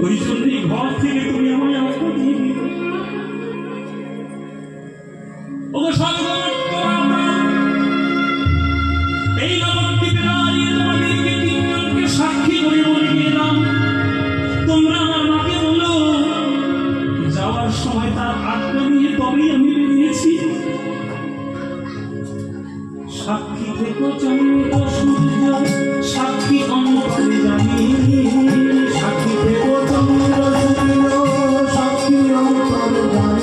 ওই জন্যই ঘর থেকে তুমি আমায় আশা দিয়ে দিলে। ওগো স্বর্গমাতা, এই নবদ্বীপে দাঁড়িয়ে তোমাদেরকে তিনজনকে সাক্ষী করে বলে গেলাম, তোমরা আমার মাকে বলো যাওয়ার সময় তার আজ্ঞা নিয়ে তবেই আমি বেরিয়েছি। সাক্ষী থেকো চন্দ্র সূর্য, সাক্ষী অন্তরে জানি, সাক্ষী থেকো চন্দ্র সূর্য, সাক্ষী অন্তরে জানি,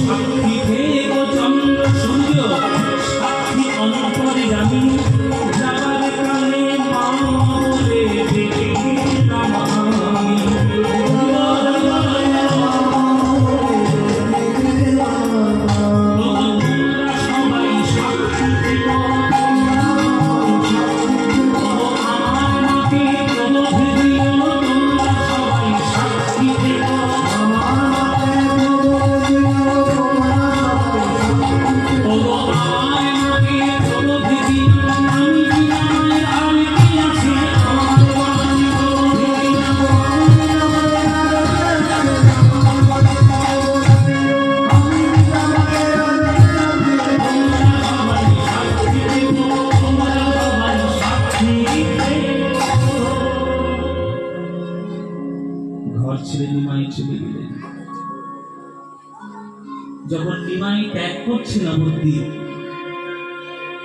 সাক্ষী থেকো চন্দ্র সূর্য, সাক্ষী অন্তরে জানি, যাবার কালে মা বলে ডেকে নামামি। যখন নিমাই ত্যাগ করছে নবদ্বীপ,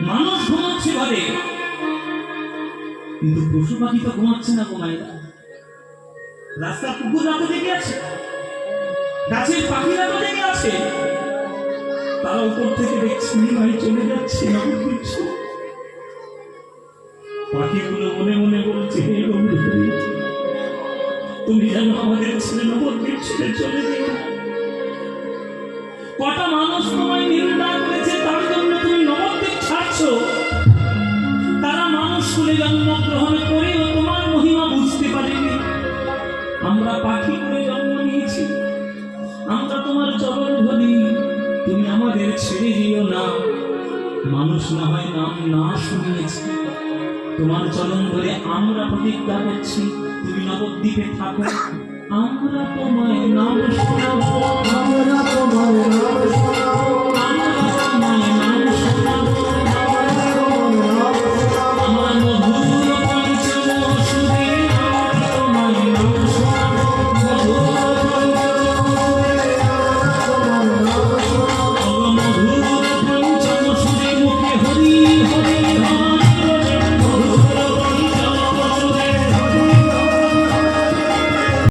মানুষ ঘুমাচ্ছে ঘরে, কিন্তু পশু পাখি তো ঘুমাচ্ছে না। ঘুমায়রা রাস্তার কুকুর রাতে জেগে আছে, গাছের পাখি রাতে জেগে আছে, তারা উপর থেকে দেখছে নিমাই চলে যাচ্ছে নবদ্বীপ। পাখিগুলো মনে মনে বলছে, হে গৌরী, তুমি যেন আমাদের ছেলে নবদ্বীপ ছেড়ে চলে যেও না। কটা মানুষ তোমায় নিন্দা করেছে, তার জন্য তুমি নবদ্বীপ ছাড়ছো। তারা মানুষ কুলে জন্মগ্রহণ করেও তোমার মহিমা বুঝতে পারেনি। আমরা পাখি কুলে জন্ম নিয়েছি, আমরা তোমার চরণ ধরি, তুমি আমাদের ছেড়ে দিও না। মানুষ না হয় নাম না শুনিয়েছি, তোমার চরণ ধরে আমরা প্রতিজ্ঞা করছি, তুমি নবদ্বীপে থাকো, আমরা তোমায় নাম শোনাবো, আমরা তোমায়